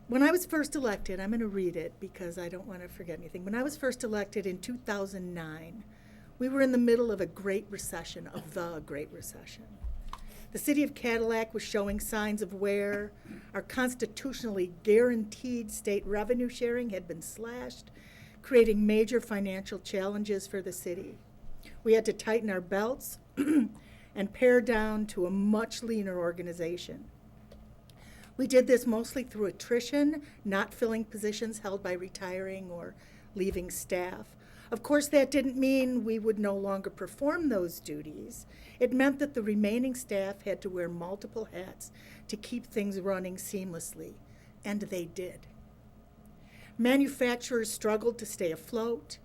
When I was first elected, I'm going to read it because I don't want to forget anything. When I was first elected in 2009, we were in the middle of a great recession, of the Great Recession. The city of Cadillac was showing signs of wear. Our constitutionally guaranteed state revenue sharing had been slashed, creating major financial challenges for the city. We had to tighten our belts and pare down to a much leaner organization. We did this mostly through attrition, not filling positions held by retiring or leaving staff. Of course, that didn't mean we would no longer perform those duties. It meant that the remaining staff had to wear multiple hats to keep things running seamlessly, and they did. Manufacturers struggled to stay afloat.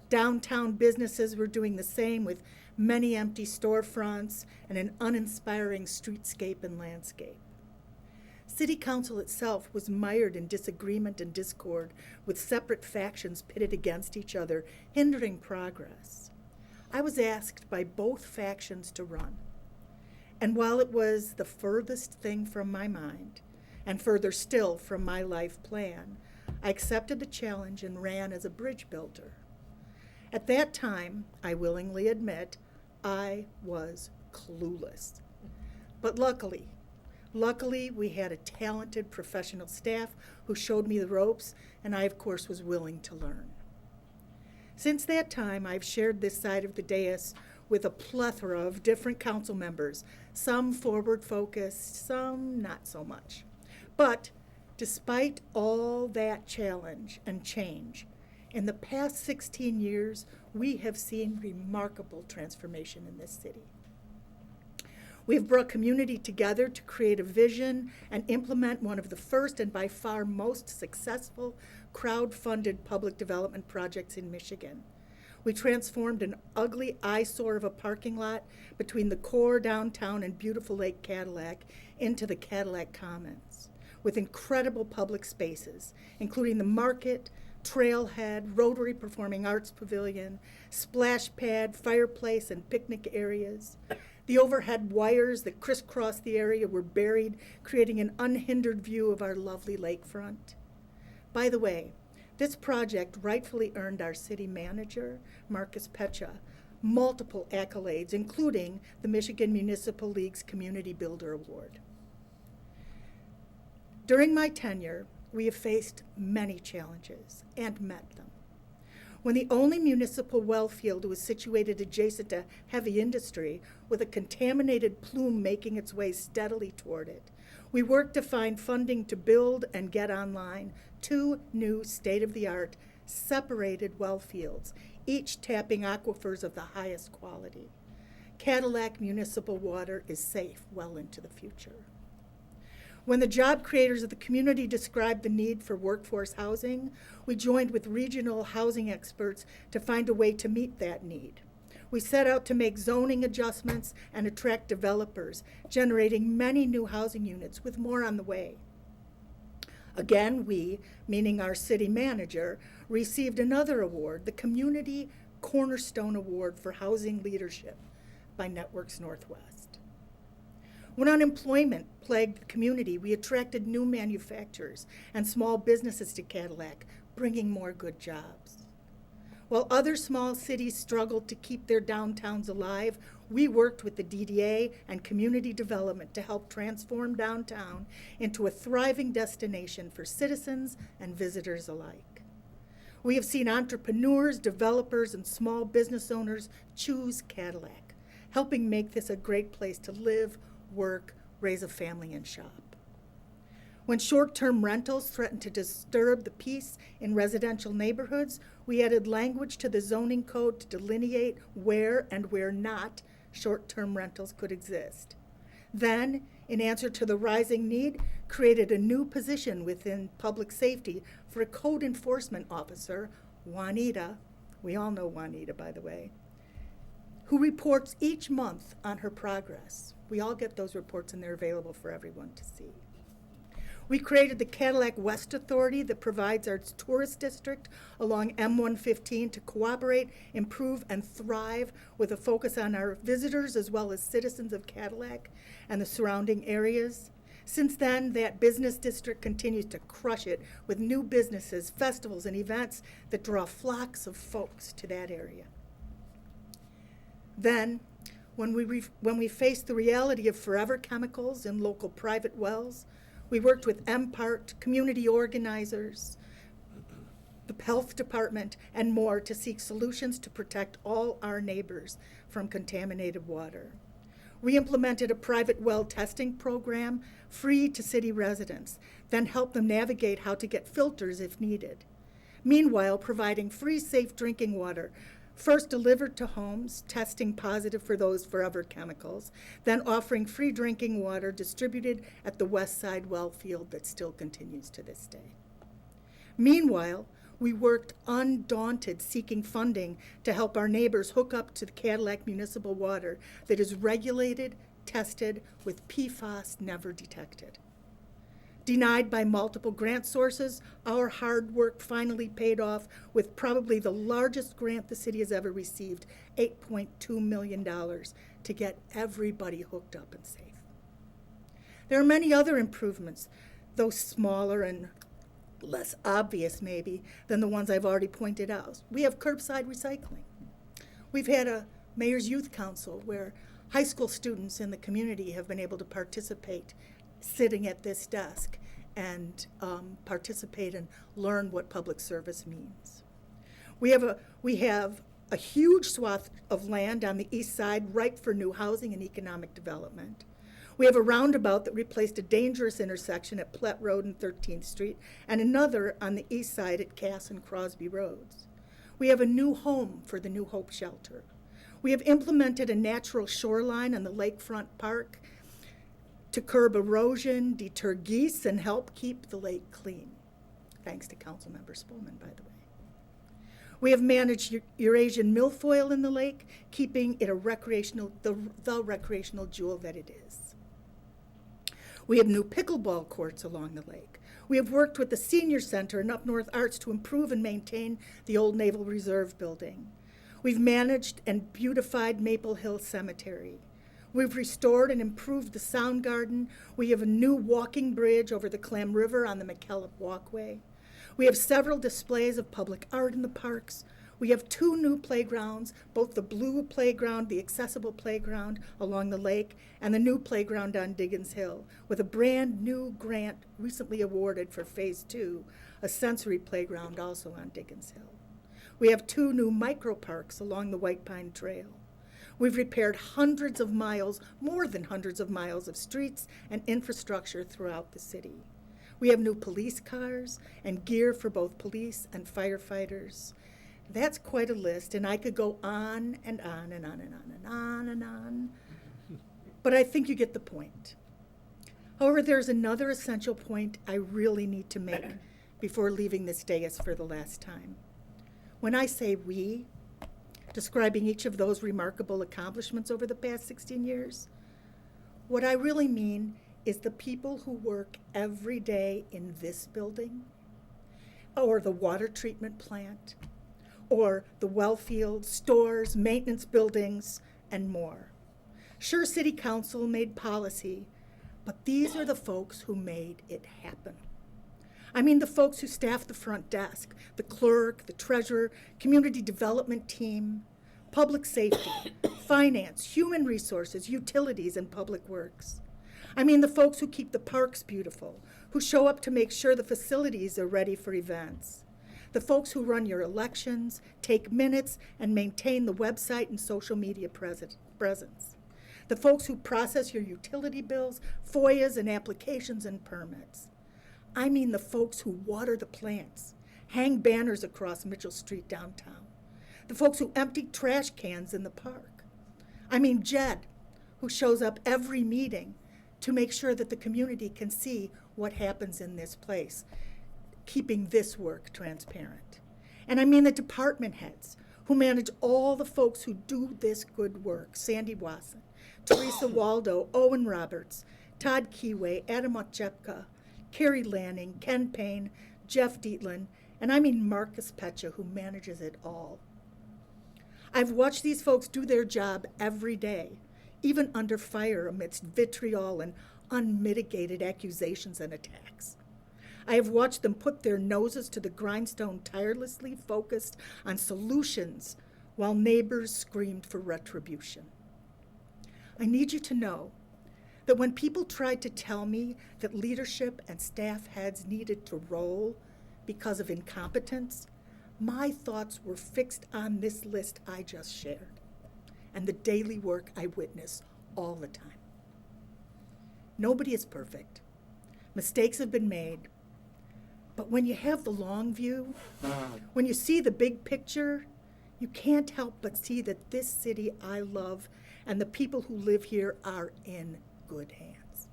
Downtown businesses were doing the same, with many empty storefronts and an uninspiring streetscape and landscape. City Council itself was mired in disagreement and discord, with separate factions pitted against each other, hindering progress. I was asked by both factions to run. And while it was the furthest thing from my mind, and further still from my life plan, I accepted the challenge and ran as a bridge builder. At that time, I willingly admit, I was clueless. But luckily, we had a talented professional staff who showed me the ropes, and I, of course, was willing to learn. Since that time, I've shared this side of the dais with a plethora of different council members, some forward-focused, some not so much. But despite all that challenge and change, in the past 16 years, we have seen remarkable transformation in this city. We have brought community together to create a vision and implement one of the first and by far most successful crowd-funded public development projects in Michigan. We transformed an ugly eyesore of a parking lot between the core downtown and beautiful Lake Cadillac into the Cadillac Commons, with incredible public spaces, including the market, trailhead, Rotary Performing Arts Pavilion, splash pad, fireplace, and picnic areas. The overhead wires that crisscrossed the area were buried, creating an unhindered view of our lovely lakefront. By the way, this project rightfully earned our city manager, Marcus Pecha, multiple accolades, including the Michigan Municipal League's Community Builder Award. During my tenure, we have faced many challenges and met them. When the only municipal well field was situated adjacent to heavy industry, with a contaminated plume making its way steadily toward it, we worked to find funding to build and get online 2 new state-of-the-art separated well fields, each tapping aquifers of the highest quality. Cadillac municipal water is safe well into the future. When the job creators of the community described the need for workforce housing, we joined with regional housing experts to find a way to meet that need. We set out to make zoning adjustments and attract developers, generating many new housing units, with more on the way. Again, we, meaning our city manager, received another award, the Community Cornerstone Award for Housing Leadership by Networks Northwest. When unemployment plagued the community, we attracted new manufacturers and small businesses to Cadillac, bringing more good jobs. While other small cities struggled to keep their downtowns alive, we worked with the DDA and community development to help transform downtown into a thriving destination for citizens and visitors alike. We have seen entrepreneurs, developers, and small business owners choose Cadillac, helping make this a great place to live, work, raise a family, and shop. When short-term rentals threatened to disturb the peace in residential neighborhoods, we added language to the zoning code to delineate where and where not short-term rentals could exist. Then, in answer to the rising need, created a new position within public safety for a code enforcement officer, Juanita, we all know Juanita, by the way, who reports each month on her progress. We all get those reports, and they're available for everyone to see. We created the Cadillac West Authority that provides our tourist district along M115 to cooperate, improve, and thrive with a focus on our visitors as well as citizens of Cadillac and the surrounding areas. Since then, that business district continues to crush it with new businesses, festivals, and events that draw flocks of folks to that area. Then, when we faced the reality of forever chemicals in local private wells, we worked with MPART, community organizers, the health department, and more to seek solutions to protect all our neighbors from contaminated water. We implemented a private well testing program free to city residents, then helped them navigate how to get filters if needed. Meanwhile, providing free, safe drinking water, first delivered to homes, testing positive for those forever chemicals, then offering free drinking water distributed at the West Side well field that still continues to this day. Meanwhile, we worked undaunted seeking funding to help our neighbors hook up to the Cadillac municipal water that is regulated, tested, with PFAS never detected. Denied by multiple grant sources, our hard work finally paid off with probably the largest grant the city has ever received, $8.2 million, to get everybody hooked up and safe. There are many other improvements, though smaller and less obvious maybe than the ones I've already pointed out. We have curbside recycling. We've had a Mayor's Youth Council, where high school students in the community have been able to participate sitting at this desk and participate and learn what public service means. We have a huge swath of land on the east side ripe for new housing and economic development. We have a roundabout that replaced a dangerous intersection at Plett Road and 13th Street and another on the east side at Cass and Crosby Roads. We have a new home for the New Hope Shelter. We have implemented a natural shoreline on the lakefront park to curb erosion, deter geese, and help keep the lake clean. Thanks to Councilmember Spolman, by the way. We have managed Eurasian milfoil in the lake, keeping it a recreational, the recreational jewel that it is. We have new pickleball courts along the lake. We have worked with the Senior Center and Up North Arts to improve and maintain the old Naval Reserve building. We've managed and beautified Maple Hill Cemetery. We've restored and improved the Sound Garden. We have a new walking bridge over the Clam River on the McKillop Walkway. We have several displays of public art in the parks. We have 2 new playgrounds, both the blue playground, the accessible playground along the lake, and the new playground on Diggins Hill, with a brand new grant recently awarded for Phase 2, a sensory playground also on Diggins Hill. We have 2 new micro parks along the White Pine Trail. We've repaired hundreds of miles, more than hundreds of miles of streets and infrastructure throughout the city. We have new police cars and gear for both police and firefighters. That's quite a list, and I could go on and on and on and on and on and on. But I think you get the point. However, there's another essential point I really need to make before leaving this dais for the last time. When I say we, describing each of those remarkable accomplishments over the past 16 years, what I really mean is the people who work every day in this building, or the water treatment plant, or the well field, stores, maintenance buildings, and more. Sure, City Council made policy, but these are the folks who made it happen. I mean the folks who staff the front desk, the clerk, the treasurer, community development team, public safety, finance, human resources, utilities, and public works. I mean the folks who keep the parks beautiful, who show up to make sure the facilities are ready for events. The folks who run your elections, take minutes, and maintain the website and social media presence. The folks who process your utility bills, FOIAs, and applications and permits. I mean the folks who water the plants, hang banners across Mitchell Street downtown. The folks who empty trash cans in the park. I mean Jed, who shows up every meeting to make sure that the community can see what happens in this place, keeping this work transparent. And I mean the department heads who manage all the folks who do this good work. Sandy Wasson, Teresa Waldo, Owen Roberts, Todd Keyway, Adam Otchepka, Carrie Lanning, Ken Payne, Jeff Dietland, and I mean Marcus Petcha, who manages it all. I've watched these folks do their job every day, even under fire amidst vitriol and unmitigated accusations and attacks. I have watched them put their noses to the grindstone, tirelessly focused on solutions while neighbors screamed for retribution. I need you to know that when people tried to tell me that leadership and staff heads needed to roll because of incompetence, my thoughts were fixed on this list I just shared and the daily work I witness all the time. Nobody is perfect. Mistakes have been made. But when you have the long view, when you see the big picture, you can't help but see that this city I love and the people who live here are in good hands.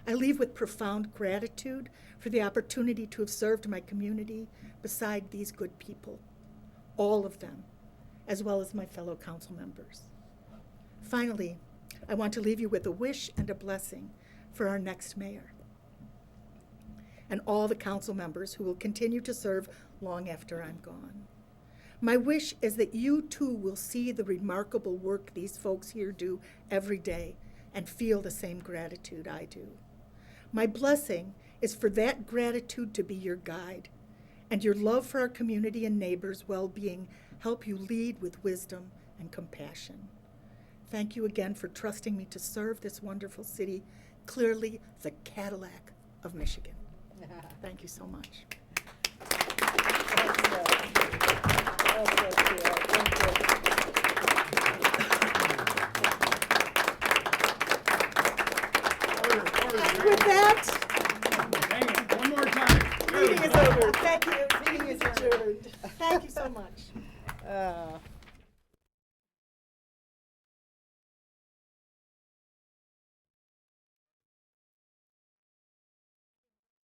I leave with profound gratitude for the opportunity to have served my community beside these good people, all of them, as well as my fellow council members. Finally, I want to leave you with a wish and a blessing for our next mayor and all the council members who will continue to serve long after I'm gone. My wish is that you too will see the remarkable work these folks here do every day and feel the same gratitude I do. My blessing is for that gratitude to be your guide and your love for our community and neighbors' well-being help you lead with wisdom and compassion. Thank you again for trusting me to serve this wonderful city, clearly the Cadillac of Michigan. Thank you so much. With that, Hang on, one more time. meeting is over. Thank you. Meeting is adjourned. Thank you so much.